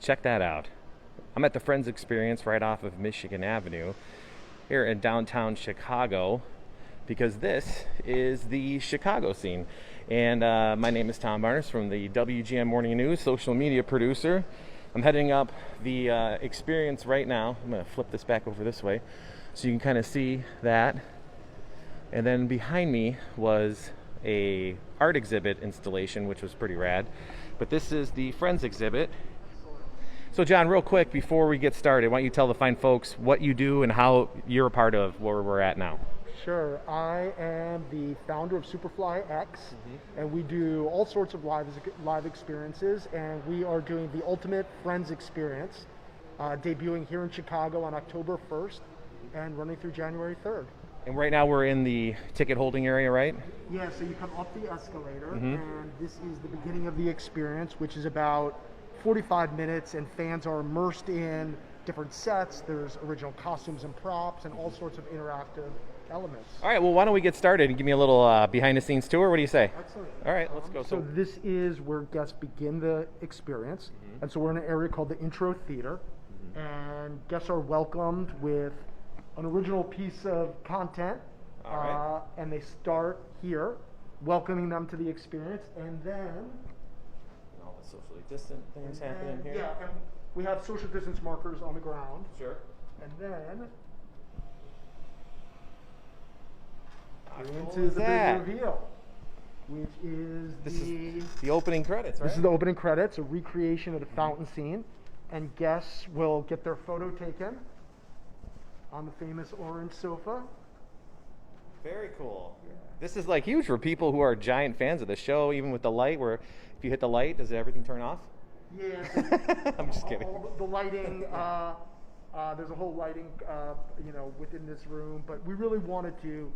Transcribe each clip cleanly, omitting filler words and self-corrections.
check that out. I'm at the Friends Experience right off of Michigan Avenue here in downtown Chicago because this is the Chicago scene. And my name is Tom Barnes from the WGN Morning News, social media producer. I'm heading up the experience right now. I'm going to flip this back over this way so you can kind of see that. And then behind me was a art exhibit installation, which was pretty rad. But this is the Friends exhibit. So John, real quick before we get started, why don't you tell the fine folks what you do and how you're a part of where we're at now? Sure. I am the founder of Superfly X, and we do all sorts of live experiences, and we are doing the ultimate Friends experience, debuting here in Chicago on October 1st and running through January 3rd. And right now we're in the ticket holding area, right? Yeah, so you come up the escalator, and this is the beginning of the experience, which is about 45 minutes, and fans are immersed in different sets. There's original costumes and props and all sorts of interactive elements. All right, well, why don't we get started and give me a little behind-the-scenes tour? What do you say? Excellent. All right, let's go. So this is where guests begin the experience, and so we're in an area called the Intro Theater, and guests are welcomed with an original piece of content, All right. and they start here, welcoming them to the experience, and then All the socially distant things happening here. yeah, and we have social distance markers on the ground, Sure. and then How we're cool into is the that? big reveal, which is This is the opening credits, right? This is the opening credits, a recreation of the fountain scene, and guests will get their photo taken on the famous orange sofa. Very cool. Yeah. This is like huge for people who are giant fans of the show, even with the light, where if you hit the light, does everything turn off? Yeah, I'm just kidding. all the lighting, there's a whole lighting, within this room, but we really wanted to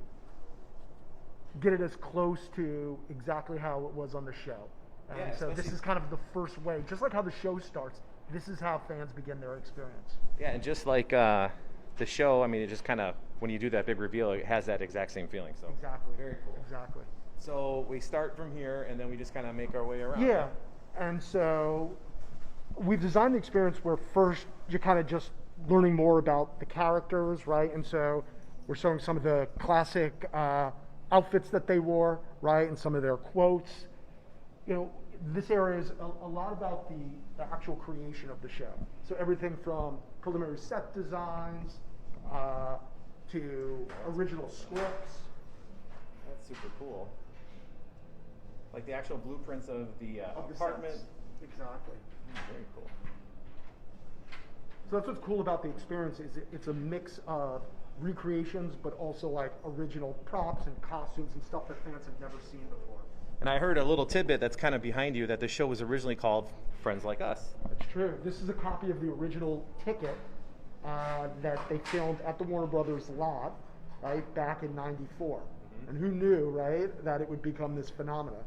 get it as close to exactly how it was on the show. And Yeah, so this especially- is kind of the first way, just like how the show starts, this is how fans begin their experience. Yeah, and just like the show, I mean, it just kind of, when you do that big reveal, it has that exact same feeling. So Exactly. Very cool. Exactly. So we start from here, and then we just kind of make our way around. Yeah, and so we've designed the experience where first you're kind of just learning more about the characters, right? And so we're showing some of the classic outfits that they wore, right? And some of their quotes. This area is a lot about the actual creation of the show. So everything from preliminary set designs to original scripts. That's super cool. Like the actual blueprints of the Of the apartment. sets. Exactly. Very cool. So that's what's cool about the experience is it's a mix of recreations, but also like original props and costumes and stuff that fans have never seen before. And I heard a little tidbit that's kind of behind you that the show was originally called Friends Like Us. That's true. This is a copy of the original ticket that they filmed at the Warner Brothers lot, right, back in '94. And who knew, right, that it would become this phenomena?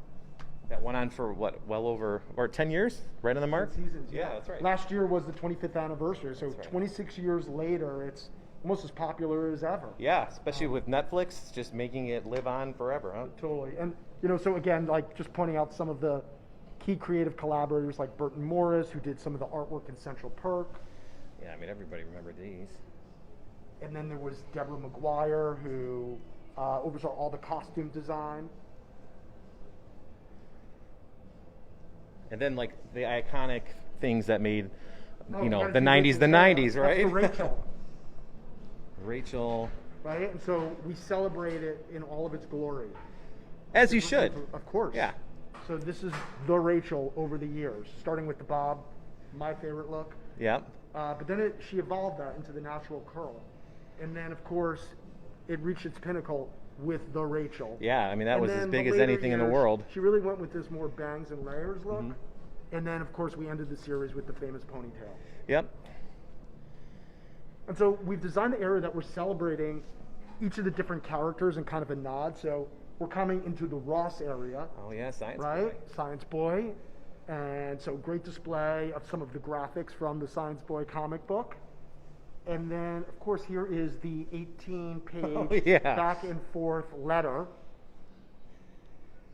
That went on for what, well over, or 10 years? Right on the mark? 10 seasons. Yeah, that's right. Last year was the 25th anniversary, so That's right. 26 years later, it's almost as popular as ever. Yeah, especially with Netflix just making it live on forever, huh? Totally. And, so again, like just pointing out some of the key creative collaborators like Burton Morris, who did some of the artwork in Central Perk. Yeah, I mean, everybody remembered these. And then there was Deborah McGuire, who oversaw all the costume design. And then, like, the iconic things that made, Oh, the we gotta do 90s Rachel's the hair. 90s, right? That's the Rachel, Rachel. right? And so we celebrate it in all of its glory. As you should. Of course. Yeah. So this is the Rachel over the years, starting with the bob, my favorite look. Yeah. But then she evolved that into the natural curl. And then, of course, it reached its pinnacle with the Rachel. Yeah, I mean, that And was as then big the as later anything in the years, world. She really went with this more bangs and layers look. And then, of course, we ended the series with the famous ponytail. Yep. And so we've designed the area that we're celebrating each of the different characters and kind of a nod. So we're coming into the Ross area, Oh, yeah, science. right? boy. Science Boy. And so great display of some of the graphics from the Science Boy comic book. And then, of course, here is the 18-page Oh, yeah. back and forth letter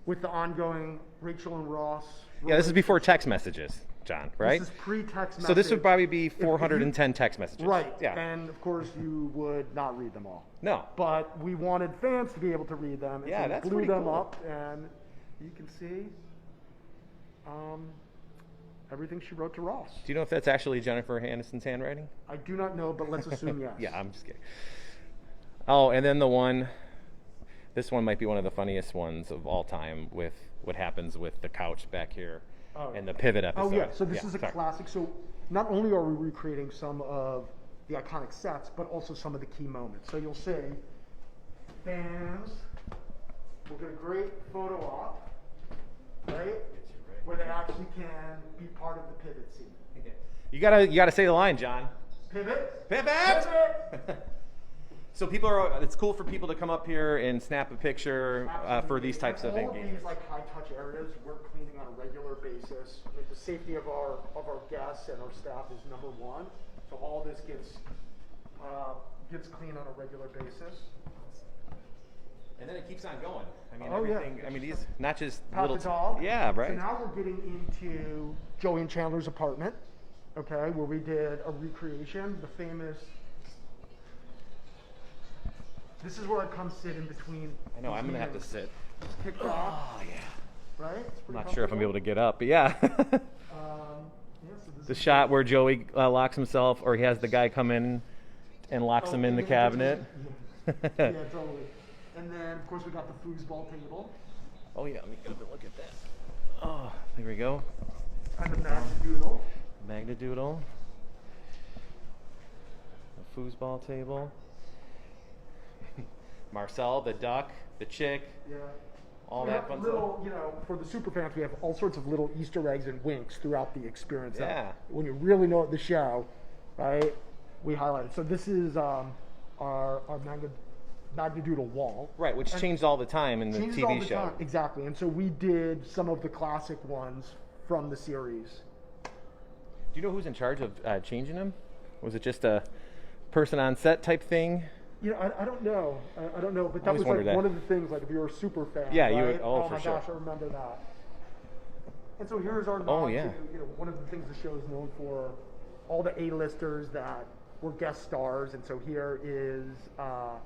with the ongoing Rachel and Ross. Yeah, this is before text messages. John, right? This is pre-text message. So this would probably be 410 text messages. Right. Yeah. And of course, you would not read them all. No. But we wanted fans to be able to read them. And Yeah, so that's we blew pretty them cool. up, and you can see everything she wrote to Ross. Do you know if that's actually Jennifer Aniston's handwriting? I do not know, but let's assume yes. Yeah, I'm just kidding. Oh, and then this one might be one of the funniest ones of all time with what happens with the couch back here and the pivot episode. Oh, yeah. So this is a sorry. classic. So not only are we recreating some of the iconic sets, but also some of the key moments. So you'll see fans will get a great photo op, right? Where they actually can be part of the pivot scene. You gotta say the line, John. Pivot. Pivot! Pivot. So it's cool for people to come up here and snap a picture for these types of all of engagements. these like high touch areas we're cleaning on a regular basis. I mean, the safety of our guests and our staff is number one. So all this gets cleaned on a regular basis. And then it keeps on going. I mean, Oh, yeah. everything. I mean, these not just Pat little. the dog. Yeah, right. So now we're getting into Joey and Chandler's apartment, okay, where we did a recreation, the famous. This is where I come sit in between. I know. I'm gonna have to views. sit. Kicked off, Oh yeah. right? It's I'm pretty not sure if I'm comfortable. able to get up, but yeah. Yeah, so this The is shot where Joey locks himself, or he has the guy come in and locks him in the cabinet. Yeah, totally. And then, of course, we got the foosball table Oh yeah, let me get a look at that. Oh, there we go. and the Magnadoodle. Magnadoodle. The foosball table. Marcel, the duck, the chick, Yeah. all We that have fun little, stuff. you know, for the super fans, we have all sorts of little Easter eggs and winks throughout the experience. that Yeah. When you really know the show, right, we highlight it. So this is our Magnadoodle wall. Right, which changed all the time in the Changes all TV the show. time. Exactly. And so we did some of the classic ones from the series. Do you know who's in charge of changing them? Was it just a person on set type thing? You know, I don't know. I don't know, but that Always was like wondered that. one of the things. Like if you're a super fan, Yeah, you right? would- oh, for my sure. gosh, I remember that. And so here's our nod Oh, yeah. to, you know, one of the things the show is known for, all the A-listers that were guest stars, and so here is a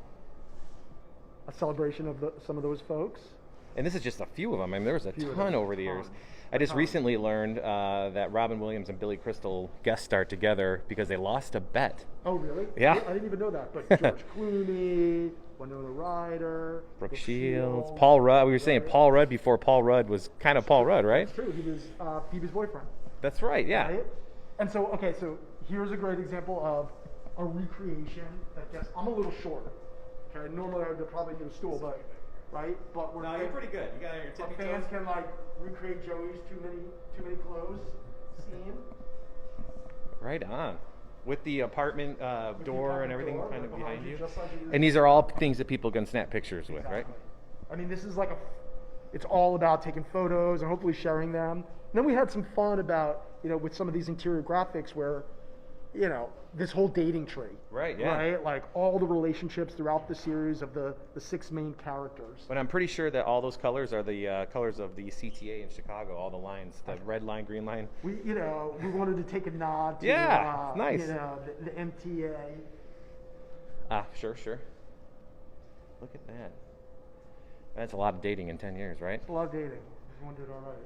celebration of some of those folks. And this is just a few of them. I mean, there was a Few of ton them. over the years. Ton. I just Ton. recently learned that Robin Williams and Billy Crystal guest starred together because they lost a bet. Oh, really? Yeah. I didn't even know that. But George Clooney, Winona Ryder, Brooke Shields, Paul Rudd. We were saying Paul Rudd before Paul Rudd was kind of Paul Rudd, right? That's true. He was Phoebe's boyfriend. That's right, yeah. Right? And so, okay, so here's a great example of a recreation that gets. I'm a little short. Okay, normally I would probably need a stool, but right, but we're No, you're pretty good. You got your our tippy fans toes. can like recreate Joey's too many clothes scene. Right on. With the apartment With the door and apartment everything door kind of right behind you. just like it is. And these are all things that people can snap pictures with, right? Exactly. I mean, this is like it's all about taking photos and hopefully sharing them. And then we had some fun about, you know, with some of these interior graphics where, you know, this whole dating tree. Right, yeah. Right? Like all the relationships throughout the series of the 6 main characters. But I'm pretty sure that all those colors are the colors of the CTA in Chicago, all the lines, the red line, green line. We wanted to take a nod to, Yeah, nice. you know, the MTA. Ah, sure. Look at that. That's a lot of dating in 10 years, right? It's a lot of dating. Everyone did all right.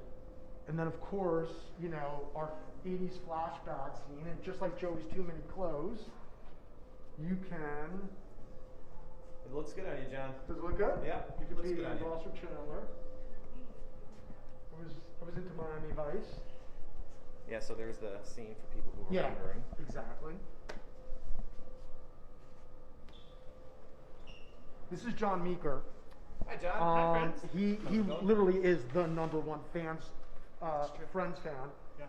And then, of course, you know, our 80s flashback scene, and just like Joey's Too Many Clothes, you can. It looks good on you, John. Does it look good? Yeah, You could looks be good on you. Ross or Chandler. I was into Miami Vice. Yeah, so there's the scene for people who are wondering. exactly. This is John Meeker. Hi, John. Hi, friends. He literally is the #1 Friends fan,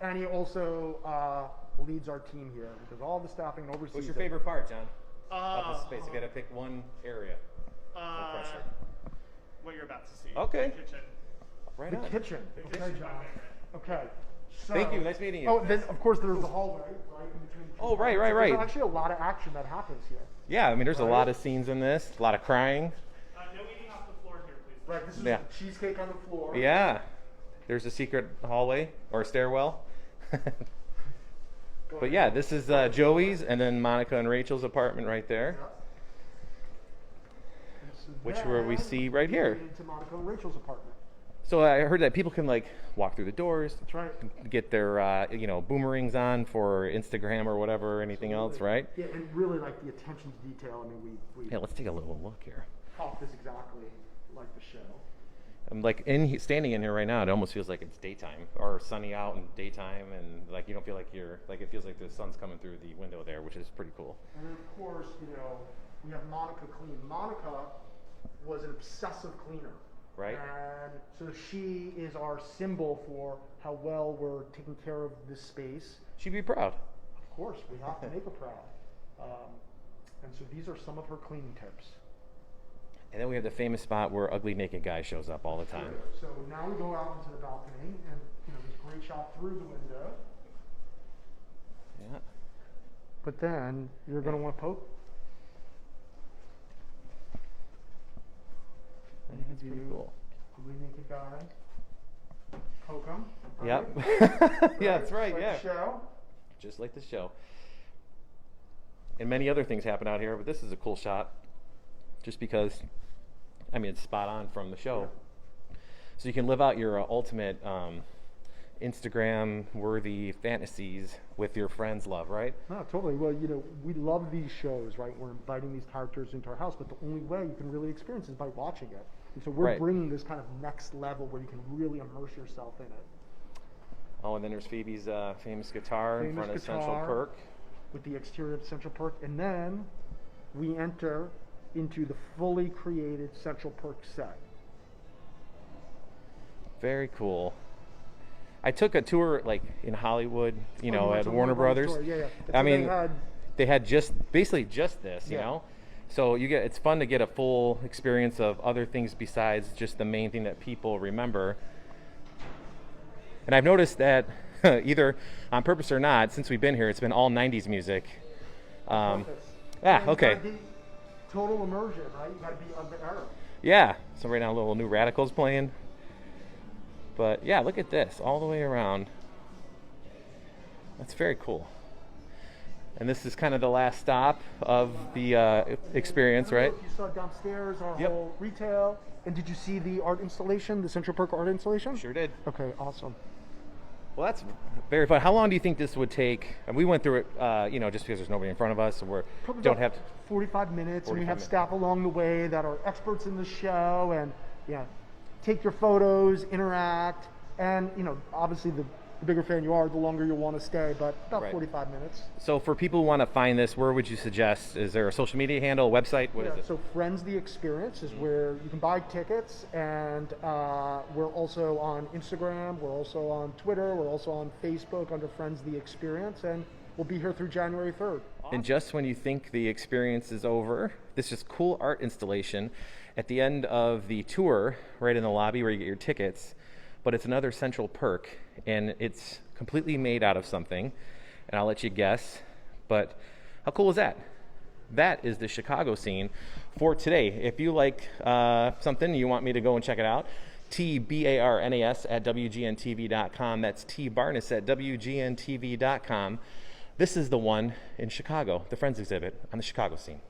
and he also leads our team here because all the staffing and oversees. What's your it. favorite part, John? Office space. You got to pick one area. No pressure. What you're about to see. Okay. The kitchen. Right The on. kitchen. The Okay, kitchen's my John. favorite. Okay. So, Thank you. Nice meeting you. Oh, then of course there's the hallway, right in between. the two Oh, right, apartments. right. There's actually a lot of action that happens here. Yeah, I mean, there's a Right. lot of scenes in this, a lot of crying. No eating off the floor here, please. Right. This is Yeah. cheesecake on the floor. Yeah. There's a secret hallway or stairwell. But yeah, this is Joey's, and then Monica and Rachel's apartment right there, which where we see right here. Into Monica and Rachel's apartment. So I heard that people can like walk through the doors, That's right. get their boomerangs on for Instagram or whatever, anything else, right? Yeah, and really like the attention to detail. I mean, we Yeah, let's take a little look here. caught this exactly like the show. I'm like standing in here right now. It almost feels like it's daytime or sunny out and daytime, and like you don't feel like you're like it feels like the sun's coming through the window there, which is pretty cool. And then of course, we have Monica clean. Monica was an obsessive cleaner. Right. And so she is our symbol for how well we're taking care of this space. She'd be proud. Of course, we have to make her proud. And so these are some of her cleaning tips. And then we have the famous spot where ugly naked guy shows up all the time. So now we go out into the balcony, and there's a great shot through the window. Yeah. But then you're going to want to poke. That's pretty cool. Ugly naked guy. Poke him. Yep. Right? Yeah, that's right. Like Yeah. the show. Just like the show. And many other things happen out here, but this is a cool shot. Just because, I mean, it's spot on from the show. So you can live out your ultimate Instagram-worthy fantasies with your friends' love, right? No, totally. Well, we love these shows, right? We're inviting these characters into our house, but the only way you can really experience is by watching it. And so we're Right. bringing this kind of next level where you can really immerse yourself in it. Oh, and then there's Phoebe's famous guitar in Famous front of guitar. Central Perk. With the exterior of Central Perk, and then we enter into the fully created Central Perk set. Very cool. I took a tour like in Hollywood, You at went to Warner Brothers. Store. Yeah, yeah. I So mean, they had, they had basically just this, you Yeah. know. So it's fun to get a full experience of other things besides just the main thing that people remember. And I've noticed that either on purpose or not, since we've been here, it's been all 90s music. purpose. Yeah, And you okay. gotta be total immersion, right? You got to be of the era. Yeah, so right now a little New Radicals playing. But yeah, look at this, all the way around. That's very cool. And this is kind of the last stop of the experience, right? You saw downstairs our Yep. whole retail. And did you see the art installation, the Central Perk art installation? Sure did. Okay, awesome. Well, that's very fun. How long do you think this would take? And we went through it, just because there's nobody in front of us, and we Probably don't about have to. 45 minutes, and we 45 have minutes. staff along the way that are experts in the show, and take your photos, interact, and obviously the bigger fan you are, the longer you'll want to stay, but about Right. 45 minutes. So for people who want to find this, where would you suggest? Is there a social media handle, website? What is it? So Friends the Experience is where you can buy tickets, and we're also on Instagram, we're also on Twitter, we're also on Facebook under Friends the Experience, and we'll be here through January 3rd. And just when you think the experience is over, this is cool art installation at the end of the tour, right in the lobby where you get your tickets. But it's another Central Perk, and it's completely made out of something, and I'll let you guess. But how cool is that? That is the Chicago scene for today. If you like something, you want me to go and check it out, TBARNAS at WGNTV.com. That's TBarness at WGNTV.com. This is the one in Chicago, the Friends exhibit on the Chicago scene.